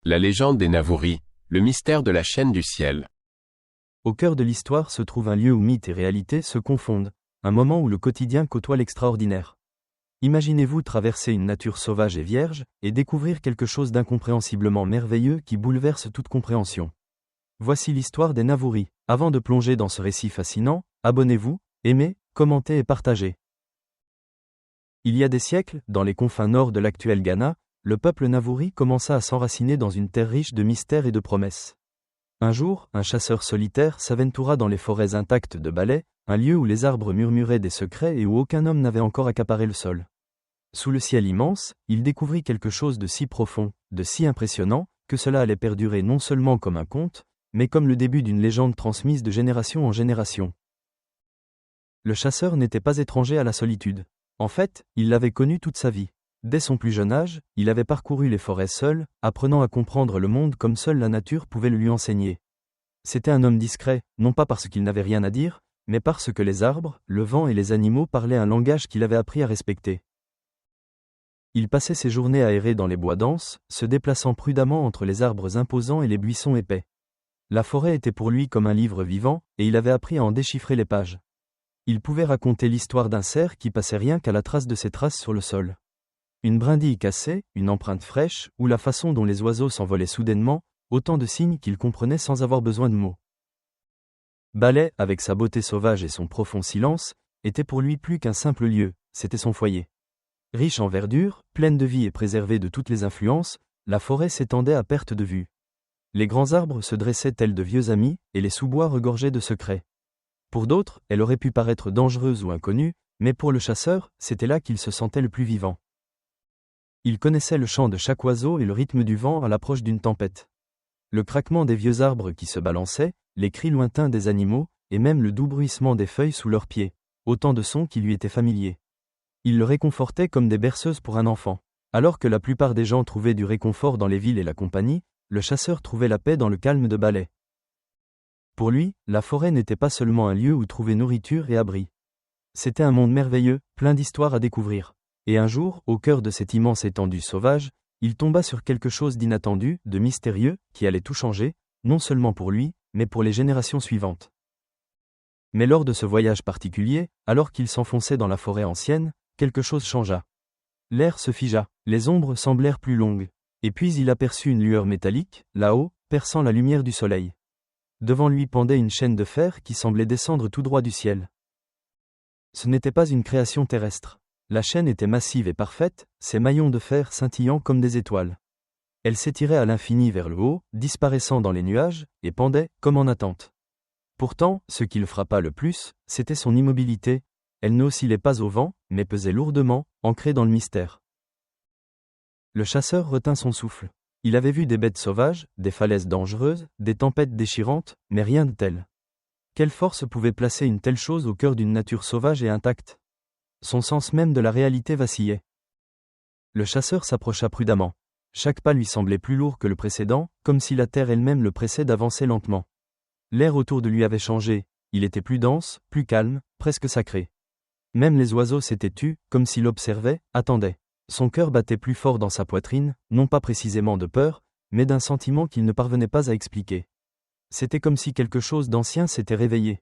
La légende des Navouris, le mystère de la chaîne du ciel. Au cœur de l'histoire se trouve un lieu où mythe et réalité se confondent, un moment où le quotidien côtoie l'extraordinaire. Imaginez-vous traverser une nature sauvage et vierge, et découvrir quelque chose d'incomréhensiblement merveilleux qui bouleverse toute compréhension. Voici l'histoire des Navouris. Avant de plonger dans ce récit fascinant, abonnez-vous, aimez, commentez et partagez. Il y a des siècles, dans les confins nord de l'actuel Ghana, le peuple Navouri commença à s'enraciner dans une terre riche de mystères et de promesses. Un jour, un chasseur solitaire s'aventura dans les forêts intactes de Balai, un lieu où les arbres murmuraient des secrets et où aucun homme n'avait encore accaparé le sol. Sous le ciel immense, il découvrit quelque chose de si profond, de si impressionnant, que cela allait perdurer non seulement comme un conte, mais comme le début d'une légende transmise de génération en génération. Le chasseur n'était pas étranger à la solitude. En fait, il l'avait connue toute sa vie. Dès son plus jeune âge, il avait parcouru les forêts seul, apprenant à comprendre le monde comme seule la nature pouvait le lui enseigner. C'était un homme discret, non pas parce qu'il n'avait rien à dire, mais parce que les arbres, le vent et les animaux parlaient un langage qu'il avait appris à respecter. Il passait ses journées à errer dans les bois denses, se déplaçant prudemment entre les arbres imposants et les buissons épais. La forêt était pour lui comme un livre vivant, et il avait appris à en déchiffrer les pages. Il pouvait raconter l'histoire d'un cerf qui passait rien qu'à la trace de ses traces sur le sol. Une brindille cassée, une empreinte fraîche, ou la façon dont les oiseaux s'envolaient soudainement, autant de signes qu'il comprenait sans avoir besoin de mots. Balai, avec sa beauté sauvage et son profond silence, était pour lui plus qu'un simple lieu, c'était son foyer. Riche en verdure, pleine de vie et préservée de toutes les influences, la forêt s'étendait à perte de vue. Les grands arbres se dressaient tels de vieux amis, et les sous-bois regorgeaient de secrets. Pour d'autres, elle aurait pu paraître dangereuse ou inconnue, mais pour le chasseur, c'était là qu'il se sentait le plus vivant. Il connaissait le chant de chaque oiseau et le rythme du vent à l'approche d'une tempête. Le craquement des vieux arbres qui se balançaient, les cris lointains des animaux, et même le doux bruissement des feuilles sous leurs pieds, autant de sons qui lui étaient familiers. Il le réconfortait comme des berceuses pour un enfant. Alors que la plupart des gens trouvaient du réconfort dans les villes et la compagnie, le chasseur trouvait la paix dans le calme de Balai. Pour lui, la forêt n'était pas seulement un lieu où trouver nourriture et abri. C'était un monde merveilleux, plein d'histoires à découvrir. Et un jour, au cœur de cette immense étendue sauvage, il tomba sur quelque chose d'inattendu, de mystérieux, qui allait tout changer, non seulement pour lui, mais pour les générations suivantes. Mais lors de ce voyage particulier, alors qu'il s'enfonçait dans la forêt ancienne, quelque chose changea. L'air se figea, les ombres semblèrent plus longues, et puis il aperçut une lueur métallique, là-haut, perçant la lumière du soleil. Devant lui pendait une chaîne de fer qui semblait descendre tout droit du ciel. Ce n'était pas une création terrestre. La chaîne était massive et parfaite, ses maillons de fer scintillant comme des étoiles. Elle s'étirait à l'infini vers le haut, disparaissant dans les nuages, et pendait, comme en attente. Pourtant, ce qui le frappa le plus, c'était son immobilité. Elle n'oscillait pas au vent, mais pesait lourdement, ancrée dans le mystère. Le chasseur retint son souffle. Il avait vu des bêtes sauvages, des falaises dangereuses, des tempêtes déchirantes, mais rien de tel. Quelle force pouvait placer une telle chose au cœur d'une nature sauvage et intacte ? Son sens même de la réalité vacillait. Le chasseur s'approcha prudemment. Chaque pas lui semblait plus lourd que le précédent, comme si la terre elle-même le pressait d'avancer lentement. L'air autour de lui avait changé, il était plus dense, plus calme, presque sacré. Même les oiseaux s'étaient tus, comme s'il observait, attendait. Son cœur battait plus fort dans sa poitrine, non pas précisément de peur, mais d'un sentiment qu'il ne parvenait pas à expliquer. C'était comme si quelque chose d'ancien s'était réveillé.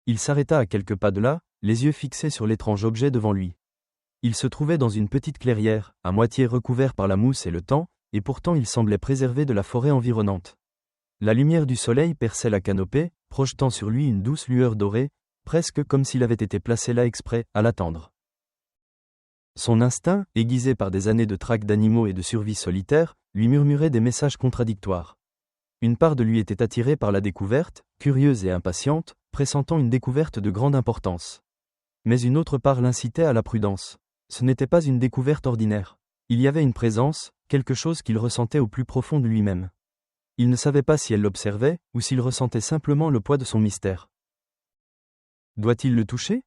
Il s'arrêta à quelques pas de là, les yeux fixés sur l'étrange objet devant lui. Il se trouvait dans une petite clairière, à moitié recouvert par la mousse et le temps, et pourtant il semblait préservé de la forêt environnante. La lumière du soleil perçait la canopée, projetant sur lui une douce lueur dorée, presque comme s'il avait été placé là exprès, à l'attendre. Son instinct, aiguisé par des années de traque d'animaux et de survie solitaire, lui murmurait des messages contradictoires. Une part de lui était attirée par la découverte, curieuse et impatiente, pressentant une découverte de grande importance. Mais une autre part l'incitait à la prudence. Ce n'était pas une découverte ordinaire. Il y avait une présence, quelque chose qu'il ressentait au plus profond de lui-même. Il ne savait pas si elle l'observait, ou s'il ressentait simplement le poids de son mystère. Doit-il le toucher ?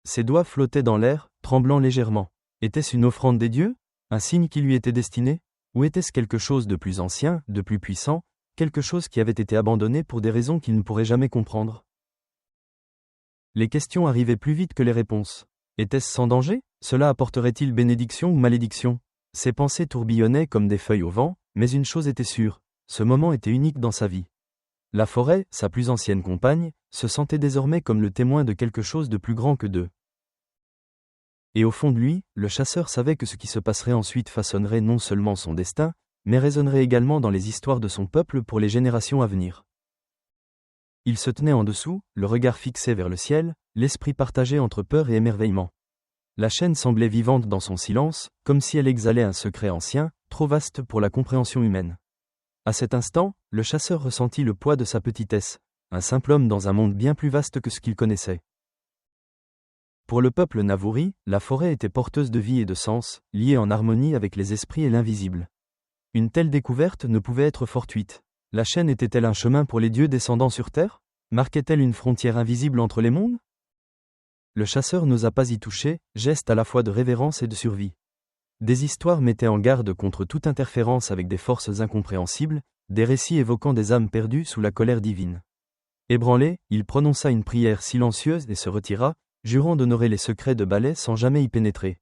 Ses doigts flottaient dans l'air, tremblant légèrement. Était-ce une offrande des dieux ? Un signe qui lui était destiné ? Ou était-ce quelque chose de plus ancien, de plus puissant, quelque chose qui avait été abandonné pour des raisons qu'il ne pourrait jamais comprendre ? Les questions arrivaient plus vite que les réponses. Était-ce sans danger ? Cela apporterait-il bénédiction ou malédiction ? Ses pensées tourbillonnaient comme des feuilles au vent, mais une chose était sûre, ce moment était unique dans sa vie. La forêt, sa plus ancienne compagne, se sentait désormais comme le témoin de quelque chose de plus grand que d'eux. Et au fond de lui, le chasseur savait que ce qui se passerait ensuite façonnerait non seulement son destin, mais résonnerait également dans les histoires de son peuple pour les générations à venir. Il se tenait en dessous, le regard fixé vers le ciel, l'esprit partagé entre peur et émerveillement. La chaîne semblait vivante dans son silence, comme si elle exhalait un secret ancien, trop vaste pour la compréhension humaine. À cet instant, le chasseur ressentit le poids de sa petitesse, un simple homme dans un monde bien plus vaste que ce qu'il connaissait. Pour le peuple Navouri, la forêt était porteuse de vie et de sens, liée en harmonie avec les esprits et l'invisible. Une telle découverte ne pouvait être fortuite. La chaîne était-elle un chemin pour les dieux descendant sur terre? Marquait-elle une frontière invisible entre les mondes? Le chasseur n'osa pas y toucher, geste à la fois de révérence et de survie. Des histoires mettaient en garde contre toute interférence avec des forces incompréhensibles, des récits évoquant des âmes perdues sous la colère divine. Ébranlé, il prononça une prière silencieuse et se retira, jurant d'honorer les secrets de Balai sans jamais y pénétrer.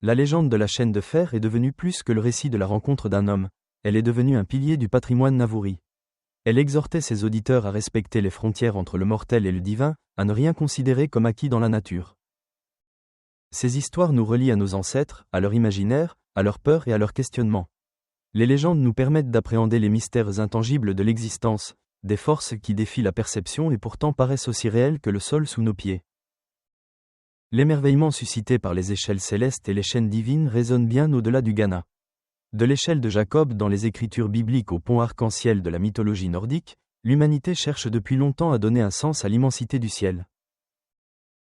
La légende de la chaîne de fer est devenue plus que le récit de la rencontre d'un homme, elle est devenue un pilier du patrimoine Navouri. Elle exhortait ses auditeurs à respecter les frontières entre le mortel et le divin, à ne rien considérer comme acquis dans la nature. Ces histoires nous relient à nos ancêtres, à leur imaginaire, à leurs peurs et à leurs questionnements. Les légendes nous permettent d'appréhender les mystères intangibles de l'existence, des forces qui défient la perception et pourtant paraissent aussi réelles que le sol sous nos pieds. L'émerveillement suscité par les échelles célestes et les chaînes divines résonne bien au-delà du Ghana. De l'échelle de Jacob dans les écritures bibliques au pont arc-en-ciel de la mythologie nordique, l'humanité cherche depuis longtemps à donner un sens à l'immensité du ciel.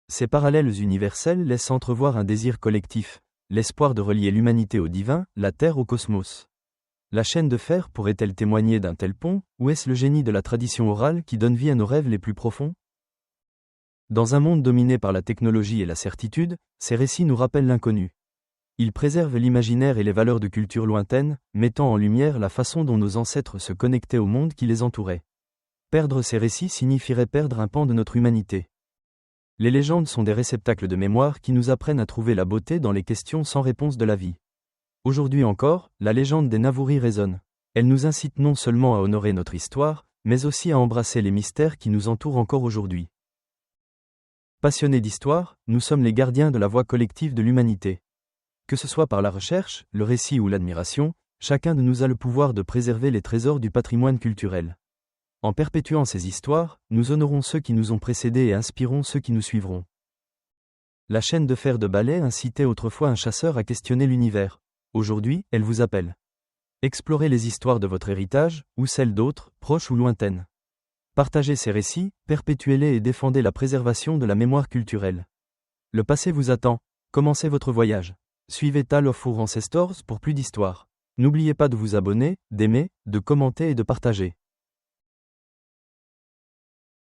Ces parallèles universels laissent entrevoir un désir collectif, l'espoir de relier l'humanité au divin, la terre au cosmos. La chaîne de fer pourrait-elle témoigner d'un tel pont, ou est-ce le génie de la tradition orale qui donne vie à nos rêves les plus profonds? Dans un monde dominé par la technologie et la certitude, ces récits nous rappellent l'inconnu. Ils préservent l'imaginaire et les valeurs de culture lointaines, mettant en lumière la façon dont nos ancêtres se connectaient au monde qui les entourait. Perdre ces récits signifierait perdre un pan de notre humanité. Les légendes sont des réceptacles de mémoire qui nous apprennent à trouver la beauté dans les questions sans réponse de la vie. Aujourd'hui encore, la légende des Navouri résonne. Elle nous incite non seulement à honorer notre histoire, mais aussi à embrasser les mystères qui nous entourent encore aujourd'hui. Passionnés d'histoire, nous sommes les gardiens de la voix collective de l'humanité. Que ce soit par la recherche, le récit ou l'admiration, chacun de nous a le pouvoir de préserver les trésors du patrimoine culturel. En perpétuant ces histoires, nous honorons ceux qui nous ont précédés et inspirons ceux qui nous suivront. La chaîne de fer de Balai incitait autrefois un chasseur à questionner l'univers. Aujourd'hui, elle vous appelle. Explorez les histoires de votre héritage, ou celles d'autres, proches ou lointaines. Partagez ces récits, perpétuez-les et défendez la préservation de la mémoire culturelle. Le passé vous attend, commencez votre voyage. Suivez Tale of Our Ancestors pour plus d'histoires. N'oubliez pas de vous abonner, d'aimer, de commenter et de partager.